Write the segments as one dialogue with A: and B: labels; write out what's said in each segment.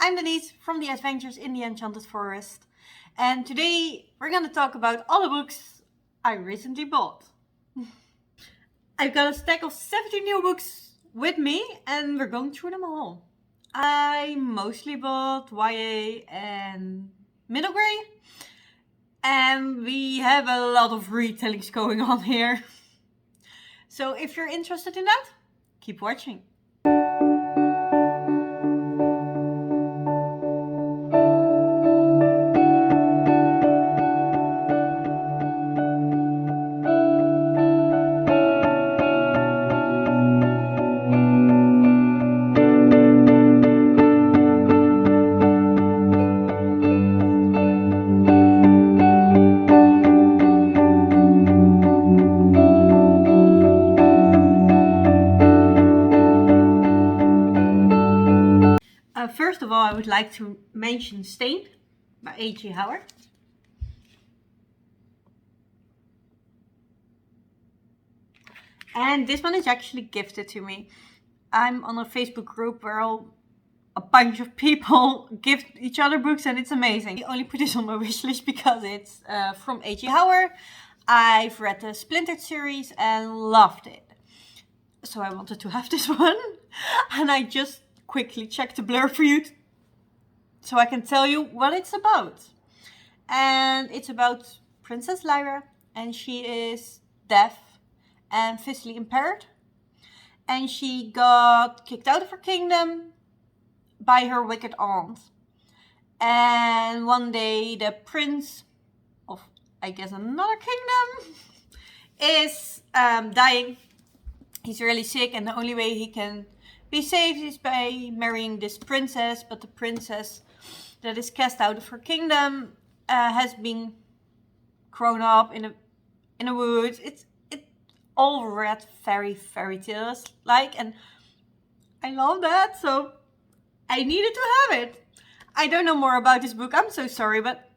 A: I'm Denise from the Adventures in the Enchanted Forest, and today we're going to talk about all the books I recently bought. I've got a stack of 70 new books with me, and we're going through them all. I mostly bought YA and middle grade, and we have a lot of retellings going on here. So if you're interested in that, keep watching. First of all, I would like to mention Stain by H.G. Howard. And this one is actually gifted to me. I'm on a Facebook group where a bunch of people gift each other books, and it's amazing. I only put this on my wish list because it's from H.G. Howard. I've read the Splintered series and loved it. So I wanted to have this one. And I just quickly check the blurb for you so I can tell you what it's about. And it's about Princess Lyra, and she is deaf and physically impaired, and she got kicked out of her kingdom by her wicked aunt. And one day the prince of, I guess, another kingdom is dying. He's really sick, and the only way he can be saved is by marrying this princess, but the princess that is cast out of her kingdom has been grown up in a woods. It's all read fairytales like, and I love that, so I needed to have it. I don't know more about this book, I'm so sorry, but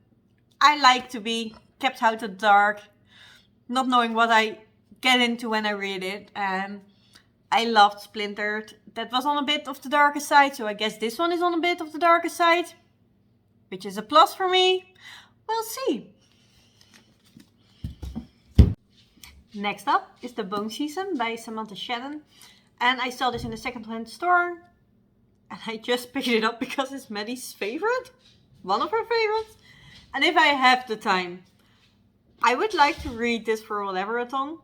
A: I like to be kept out of the dark, not knowing what I get into when I read it. And I loved Splintered. That was on a bit of the darker side, so I guess this one is on a bit of the darker side, which is a plus for me. We'll see. Next up is The Bone Season by Samantha Shannon. And I saw this in a second-hand store, and I just picked it up because it's Maddie's favorite. One of her favorites. And if I have the time, I would like to read this for whatever it's on.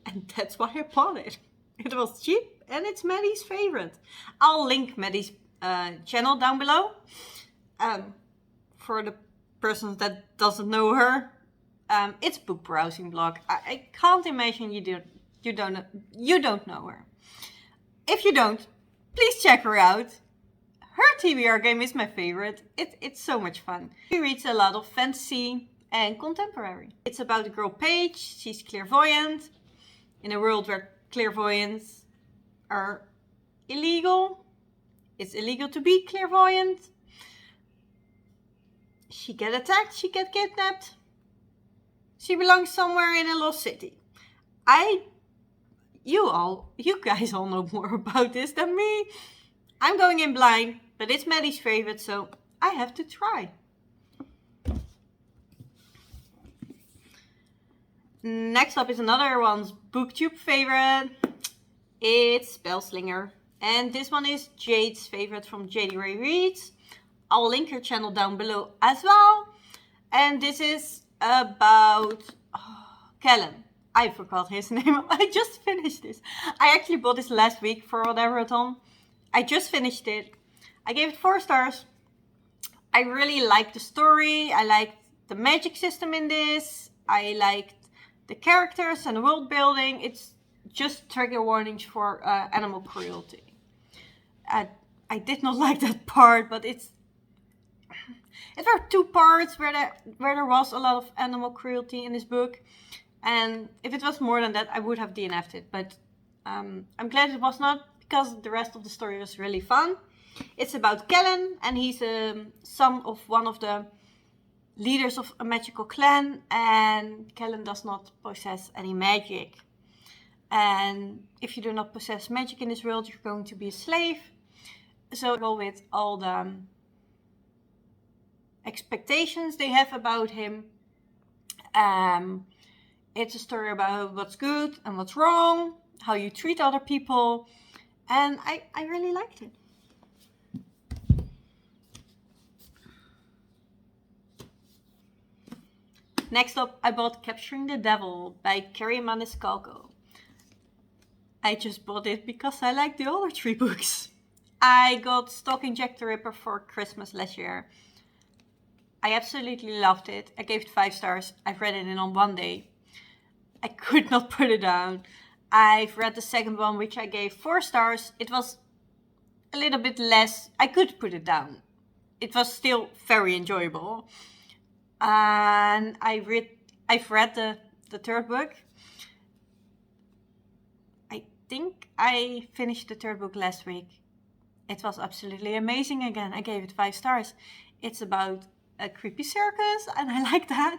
A: And that's why I bought it. It was cheap and it's Maddie's favorite. I'll link Maddie's channel down below. For the persons that doesn't know her, it's book browsing blog. I can't imagine you don't know her. If you don't, please check her out. Her TBR game is my favorite. It's so much fun. She reads a lot of fantasy and contemporary. It's about a girl Paige. She's clairvoyant in a world where clairvoyants are illegal. It's illegal to be clairvoyant. She get attacked, she get kidnapped. She belongs somewhere in a lost city. You guys all know more about this than me. I'm going in blind, but it's Maddie's favorite, so I have to try. Next up is another one's BookTube favorite. It's Bellslinger. And this one is Jade's favorite from JD Ray Reads. I'll link her channel down below as well. And this is about Kellen. I forgot his name. I just finished this. I actually bought this last week for whatever it's on. I just finished it. I gave it 4 stars. I really liked the story. I liked the magic system in this. I liked the characters and the world building. It's just trigger warnings for animal cruelty. I did not like that part, but it were 2 parts where there was a lot of animal cruelty in this book, and if it was more than that, I would have DNF'd it. But I'm glad it was not, because the rest of the story was really fun. It's about Kellen, and he's a son of one of the leaders of a magical clan, and Kellen does not possess any magic. And if you do not possess magic in this world, you're going to be a slave. So go with all the expectations they have about him. It's a story about what's good and what's wrong, how you treat other people, and I really liked it. Next up, I bought Capturing the Devil by Carrie and Maniscalco. I just bought it because I like the other 3 books. I got Stalking Jack the Ripper for Christmas last year. I absolutely loved it. I gave it 5 stars. I've read it in on 1 day. I could not put it down. I've read the second one, which I gave 4 stars. It was a little bit less. I could put it down. It was still very enjoyable. And I've read the third book. I think I finished the third book last week. It was absolutely amazing again. I gave it 5 stars. It's about a creepy circus, and I like that.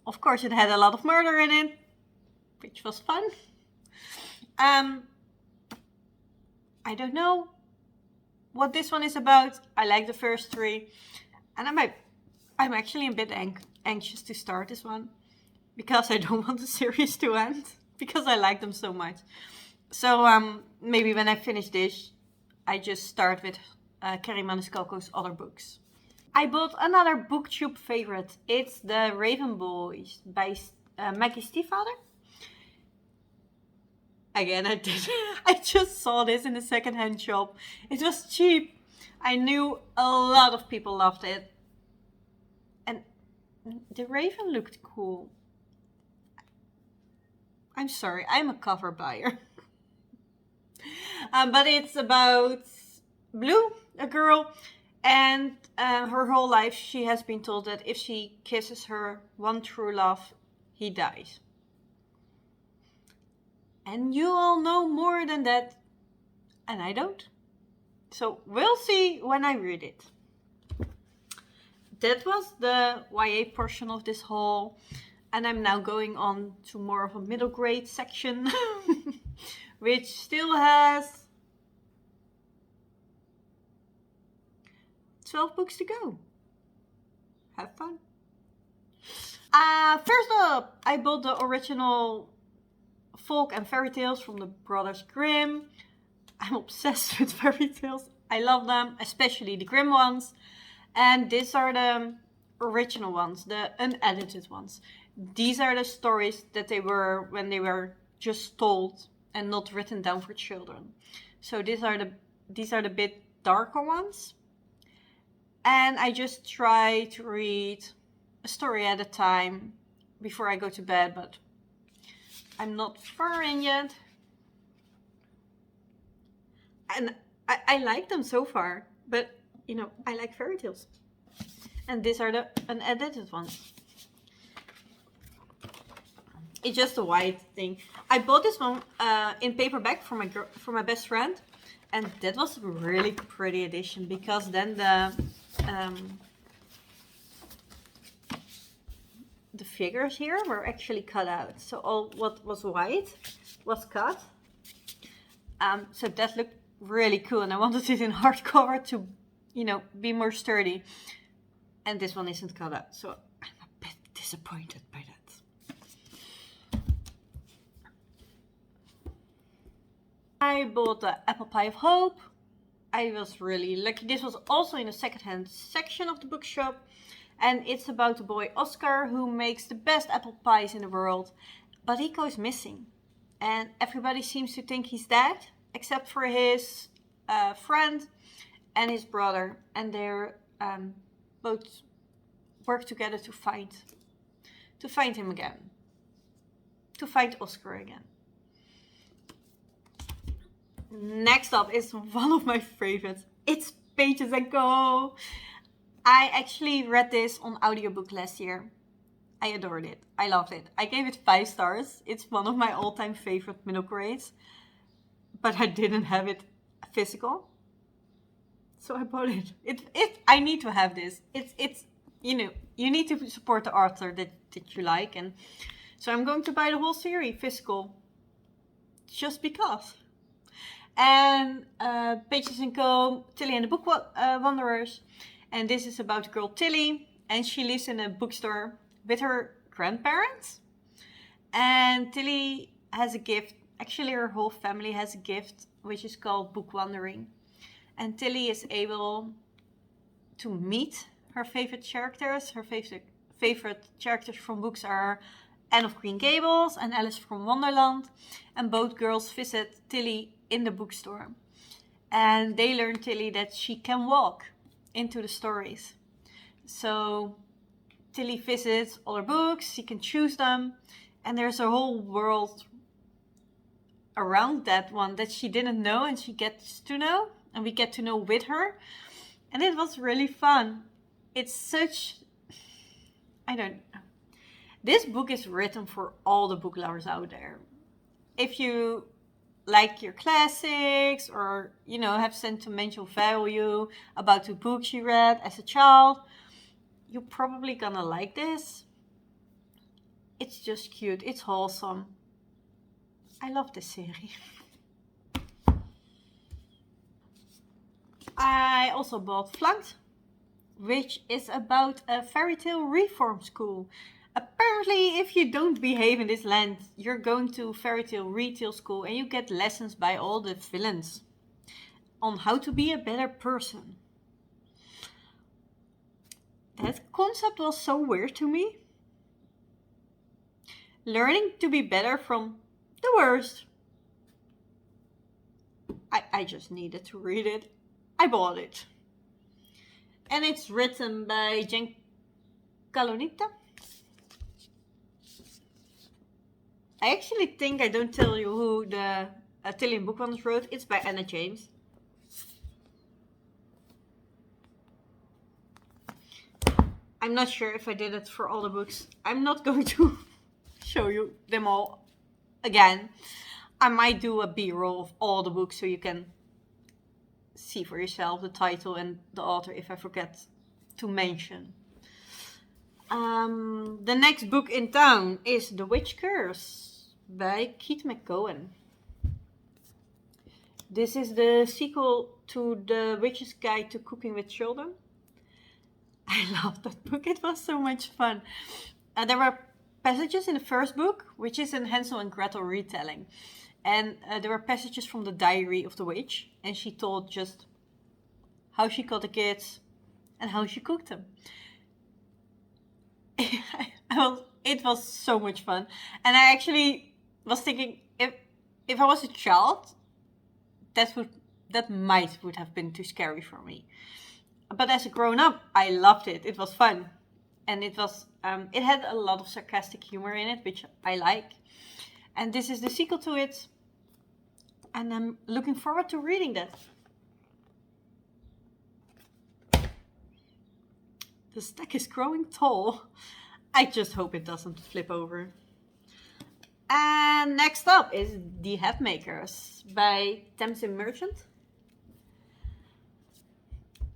A: Of course, it had a lot of murder in it, which was fun. I don't know what this one is about. I like the first 3, and I'm actually a bit anxious to start this one because I don't want the series to end because I like them so much. So maybe when I finish this, I just start with Carrie Maniscalco's other books. I bought another booktube favorite. It's The Raven Boys by Maggie Stiefvater. Again, I just saw this in a secondhand shop. It was cheap. I knew a lot of people loved it. And the raven looked cool. I'm sorry, I'm a cover buyer. But it's about Blue, a girl, and her whole life she has been told that if she kisses her one true love, he dies. And you all know more than that, and I don't. So we'll see when I read it. That was the YA portion of this haul, and I'm now going on to more of a middle grade section, which still has 12 books to go. Have fun. First up, I bought the original folk and fairy tales from the Brothers Grimm. I'm obsessed with fairy tales. I love them, especially the Grimm ones. And these are the original ones, the unedited ones. These are the stories that they were when they were just told and not written down for children. So these are the bit darker ones. And I just try to read a story at a time before I go to bed, but I'm not far in yet. And I like them so far, but you know, I like fairy tales. And these are the unedited ones. It's just a white thing. I bought this one in paperback for my best friend, and that was a really pretty edition because then the figures here were actually cut out. So all what was white was cut. So that looked really cool, and I wanted it in hardcover to, you know, be more sturdy. And this one isn't cut out, so I'm a bit disappointed by that. I bought the Apple Pie of Hope. I was really lucky. This was also in the secondhand section of the bookshop. And it's about the boy Oscar who makes the best apple pies in the world. But he goes missing. And everybody seems to think he's dead, except for his friend and his brother. And they're both work together to find him again. To find Oscar again. Next up is one of my favorites. It's Pages & Co. I actually read this on audiobook last year. I adored it. I loved it. I gave it 5 stars. It's one of my all-time favorite middle grades. But I didn't have it physical. So I bought it. I need to have this. It's you know, you need to support the author that you like. And so I'm going to buy the whole series physical. Just because. And Pages & Co, Tilly and the Bookwanderers. And this is about girl Tilly, and she lives in a bookstore with her grandparents. And Tilly has a gift. Actually, her whole family has a gift, which is called book wandering. And Tilly is able to meet her favorite characters. Her favorite characters from books are Anne of Green Gables and Alice from Wonderland. And both girls visit Tilly in the bookstore. And they learn Tilly that she can walk into the stories. So Tilly visits all her books, she can choose them. And there's a whole world around that one that she didn't know and she gets to know. And we get to know with her. And it was really fun. It's such... I don't know. This book is written for all the book lovers out there. If you like your classics or, you know, have sentimental value about the books you read as a child, you're probably gonna like this. It's just cute. It's wholesome. I love this series. I also bought Flint, which is about a fairy tale reform school. Apparently, if you don't behave in this land, you're going to fairy tale retail school and you get lessons by all the villains on how to be a better person. That concept was so weird to me. Learning to be better from the worst. I just needed to read it. I bought it. And it's written by Jen Calonita. I actually think I don't tell you who the Tilly and Bookwanderers wrote. It's by Anna James. I'm not sure if I did it for all the books. I'm not going to show you them all again. I might do a B-roll of all the books so you can see for yourself the title and the author if I forget to mention. The next book in town is The Witch Curse by Keith McGowan. This is the sequel to The Witch's Guide to Cooking with Children. I love that book. It was so much fun. There were passages in the first book, which is an Hansel and Gretel retelling. And there were passages from the diary of the witch. And she told just how she caught the kids and how she cooked them. It was so much fun. And I actually was thinking, if I was a child, that might would have been too scary for me. But as a grown-up, I loved it. It was fun. And it had a lot of sarcastic humor in it, which I like. And this is the sequel to it. And I'm looking forward to reading that. The stack is growing tall. I just hope it doesn't flip over. And next up is The Hatmakers by Tamsin Merchant.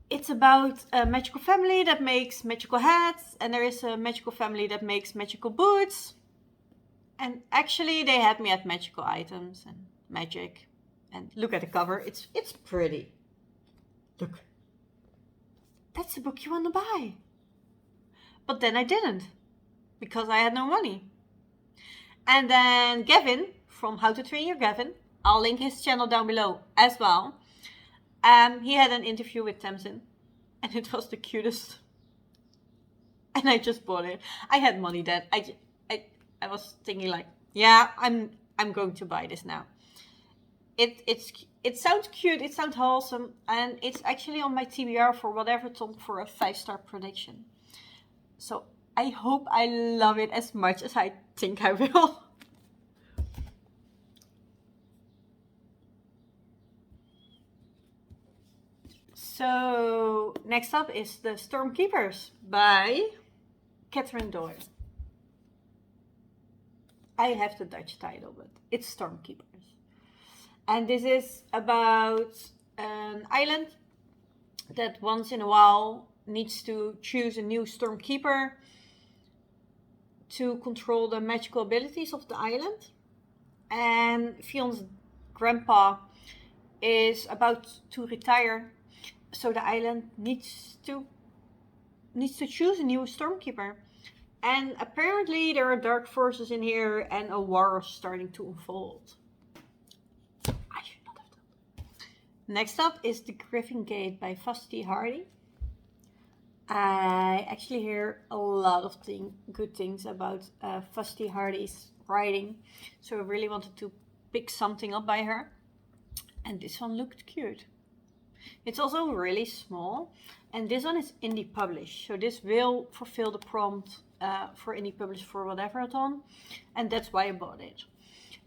A: It's about a magical family that makes magical hats, and there is a magical family that makes magical boots. And actually they had me at magical items and magic. And look at the cover, it's pretty. Look. That's the book you want to buy. But then I didn't, because I had no money. And then Gavin, from How to Train Your Gavin, I'll link his channel down below as well. He had an interview with Tamsin, and it was the cutest. And I just bought it. I had money then. I was thinking like, yeah, I'm going to buy this now. It sounds cute, it sounds wholesome, and it's actually on my TBR for whatever Tom for a 5-star prediction. So I hope I love it as much as I think I will. So next up is The Stormkeepers by Catherine Doyle. I have the Dutch title, but it's Stormkeepers. And this is about an island that once in a while needs to choose a new Stormkeeper to control the magical abilities of the island. And Fion's grandpa is about to retire, so the island needs to choose a new stormkeeper. And apparently there are dark forces in here and a war is starting to unfold. I should not have done that. Next up is The Griffin Gate by Vashti Hardy. I actually hear a lot of good things about Vashti Hardy's writing, so I really wanted to pick something up by her. And this one looked cute. It's also really small, and this one is indie published, so this will fulfill the prompt for indie published for whatever-a-thon, and that's why I bought it.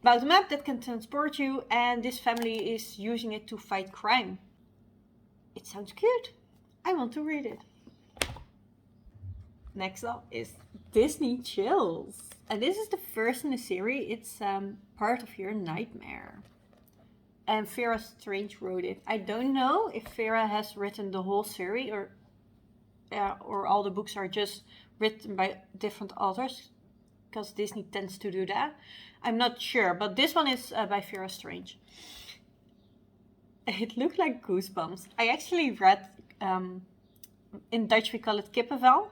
A: About a map that can transport you, and this family is using it to fight crime. It sounds cute. I want to read it. Next up is Disney Chills, and this is the first in the series. It's part of your nightmare. And Vera Strange wrote it. I don't know if Vera has written the whole series or all the books are just written by different authors, because Disney tends to do that. I'm not sure, but this one is by Vera Strange. It looked like Goosebumps. I actually read, in Dutch we call it Kippenvel,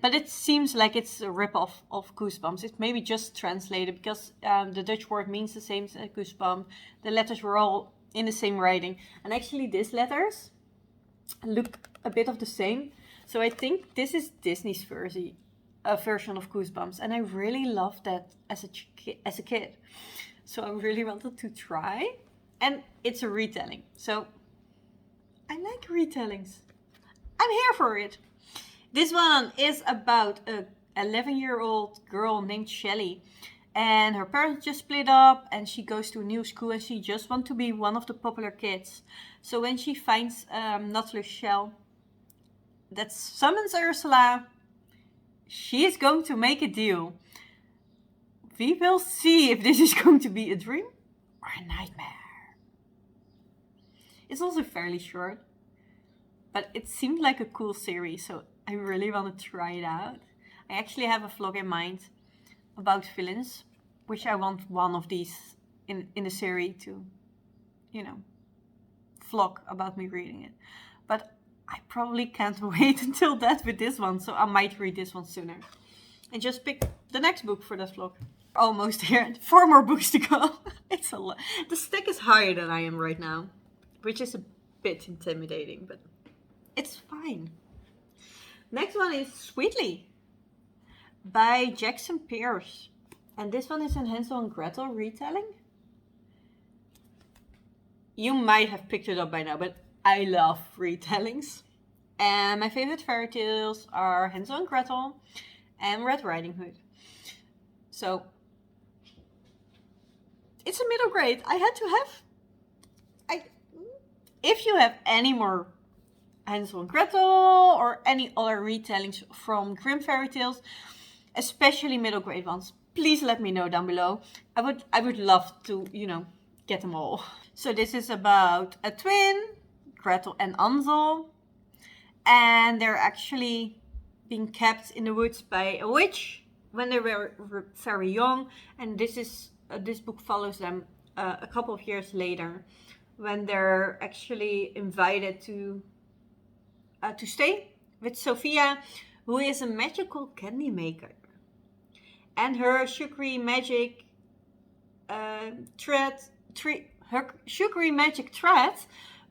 A: but it seems like it's a rip-off of Goosebumps. It's maybe just translated because the Dutch word means the same as Goosebumps. The letters were all in the same writing. And actually these letters look a bit of the same. So I think this is Disney's version of Goosebumps. And I really loved that as a kid. So I really wanted to try. And it's a retelling. So I like retellings. I'm here for it. This one is about a 11-year-old girl named Shelley, and her parents just split up and she goes to a new school and she just wants to be one of the popular kids. So when she finds Nautilus shell that summons Ursula, she is going to make a deal. We will see if this is going to be a dream or a nightmare. It's also fairly short, but it seemed like a cool series, so I really want to try it out. I actually have a vlog in mind about villains, which I want one of these in the series to, vlog about me reading it. But I probably can't wait until that with this one, so I might read this one sooner. And just pick the next book for that vlog. Almost here. 4 more books to go. It's a lot. The stack is higher than I am right now, which is a bit intimidating, but it's fine. Next one is Sweetly by Jackson Pierce. And this one is an Hansel and Gretel retelling. You might have picked it up by now, but I love retellings. And my favorite fairy tales are Hansel and Gretel and Red Riding Hood. So it's a middle grade. I had to have. If you have any more Hansel and Gretel or any other retellings from Grimm fairy tales, especially middle grade ones, please let me know down below. I would love to, get them all. So this is about a twin, Gretel and Hansel, and they're actually being kept in the woods by a witch when they were very young. And this book follows them a couple of years later when they're actually invited to stay with Sophia, who is a magical candy maker. And her sugary magic thread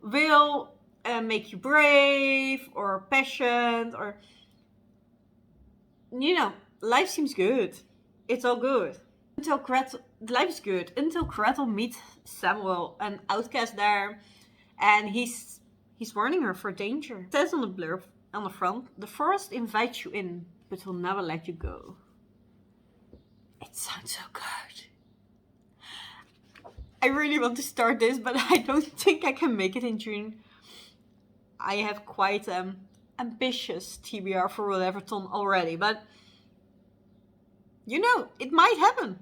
A: will make you brave or passionate, or life seems good. It's all good. Life is good until Gretel meets Samuel, an outcast there, and he's warning her for danger. It says on the blurb on the front, the forest invites you in, but will never let you go. It sounds so good. I really want to start this, but I don't think I can make it in June. I have quite ambitious TBR for whatever-ton already, but it might happen.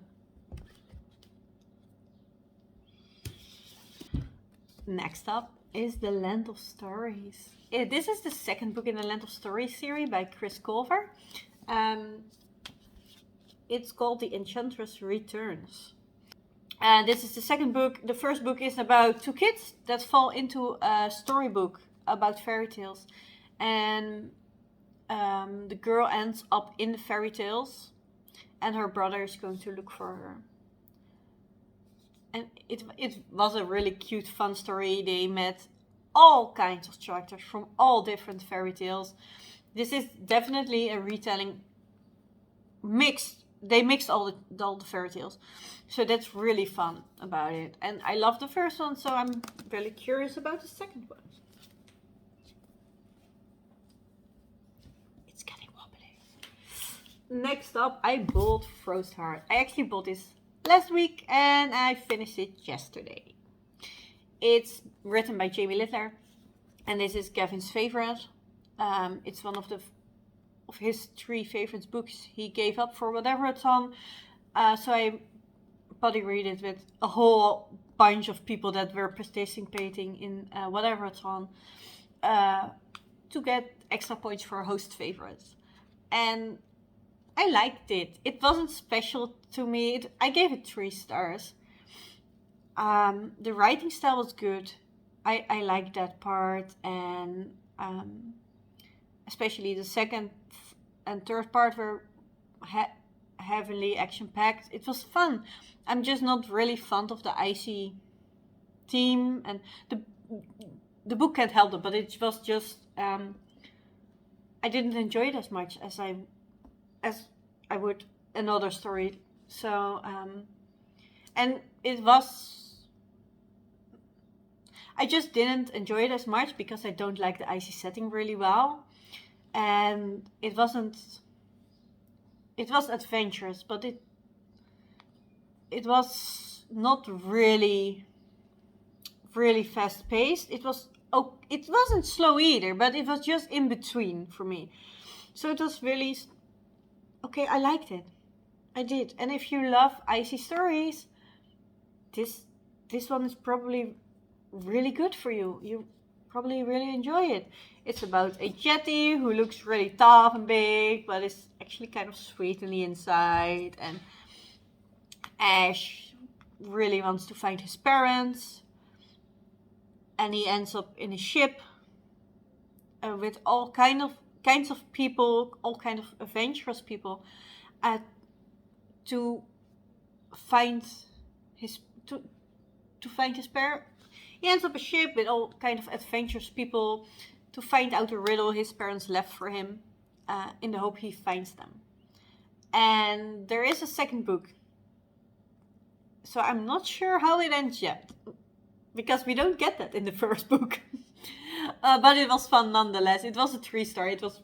A: Next up is The Land of Stories. This is the second book in the Land of Stories series by Chris Colfer. It's called The Enchantress Returns. This is the second book. The first book is about two kids that fall into a storybook about fairy tales. And the girl ends up in the fairy tales, and her brother is going to look for her. And it was a really cute, fun story. They met all kinds of characters from all different fairy tales. This is definitely a retelling mixed. They mixed all the fairy tales. So that's really fun about it. And I love the first one, so I'm really curious about the second one. It's getting wobbly. Next up, I bought Frost Heart. I actually bought this last week and I finished it yesterday. It's written by Jamie Littler, and this is Gavin's favorite. It's one of his 3 favorite books he gave up for whatever it's on. So I buddy read it with a whole bunch of people that were participating in whatever it's on to get extra points for host favorites. And I liked it. It wasn't special to me. I gave it 3 stars. The writing style was good. I liked that part, and especially the second and third part were heavily action-packed. It was fun. I'm just not really fond of the icy theme, and the book can't help it, but it was just I didn't enjoy it as much as I would another story. So and it was, I just didn't enjoy it as much because I don't like the icy setting really well, and it was adventurous, but it was not really fast paced. It wasn't slow either, but it was just in between for me. So it was really okay. I liked it. I did. And if you love icy stories, this one is probably really good for you. You probably really enjoy it. It's about a jetty who looks really tough and big, but is actually kind of sweet on the inside. And Ash really wants to find his parents, and he ends up in a ship with all kinds of people, all kind of adventurous people, to find his parents. He ends up a ship with all kind of adventurous people to find out the riddle his parents left for him, in the hope he finds them. And there is a second book, so I'm not sure how it ends yet, because we don't get that in the first book. But it was fun nonetheless. It was a 3-star. It was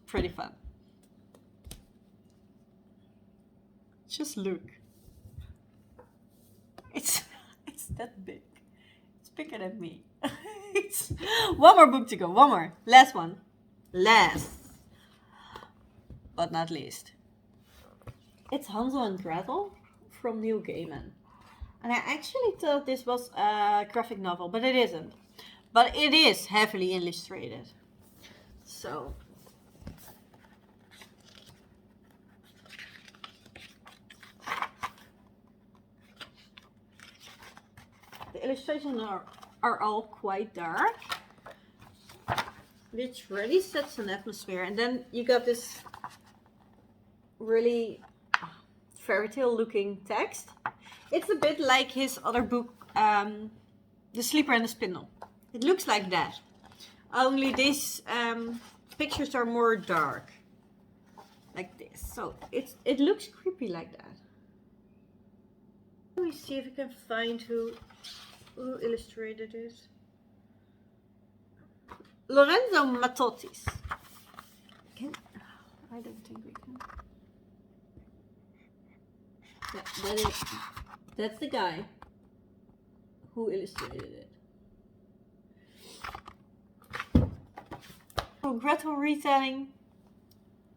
A: pretty fun. Just look. It's that big. It's bigger than me. It's one more book to go. One more. Last one. Last but not least. It's Hansel and Gretel from Neil Gaiman. And I actually thought this was a graphic novel, but it isn't. But it is heavily illustrated. So the illustrations are all quite dark, which really sets an atmosphere. And then you got this really fairy tale looking text. It's a bit like his other book, The Sleeper and the Spindle. It looks like that. Only these pictures are more dark. Like this. So it looks creepy like that. Let me see if I can find who illustrated it. Lorenzo Mattotis. I don't think we can. Yeah, that's the guy who illustrated it. So Gretel retelling,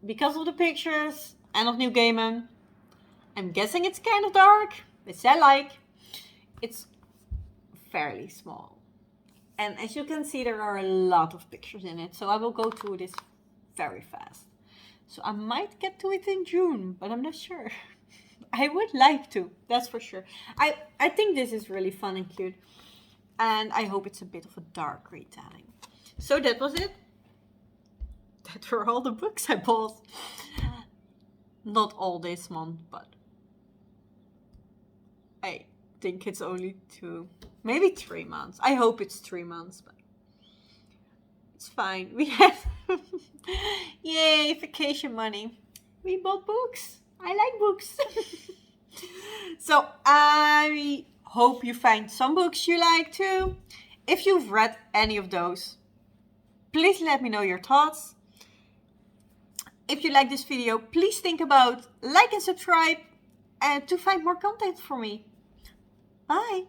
A: because of the pictures and of Neil Gaiman. I'm guessing it's kind of dark, which I like. It's fairly small. And as you can see, there are a lot of pictures in it. So I will go through this very fast. So I might get to it in June, but I'm not sure. I would like to, that's for sure. I think this is really fun and cute. And I hope it's a bit of a dark retelling. So that was it. That were all the books I bought. Not all this month, but I think it's only 2, maybe 3 months. I hope it's 3 months, but it's fine. We had, yay, vacation money. We bought books. I like books. So I hope you find some books you like too. If you've read any of those, please let me know your thoughts. If you like this video, please think about like and subscribe and to find more content from me. Bye!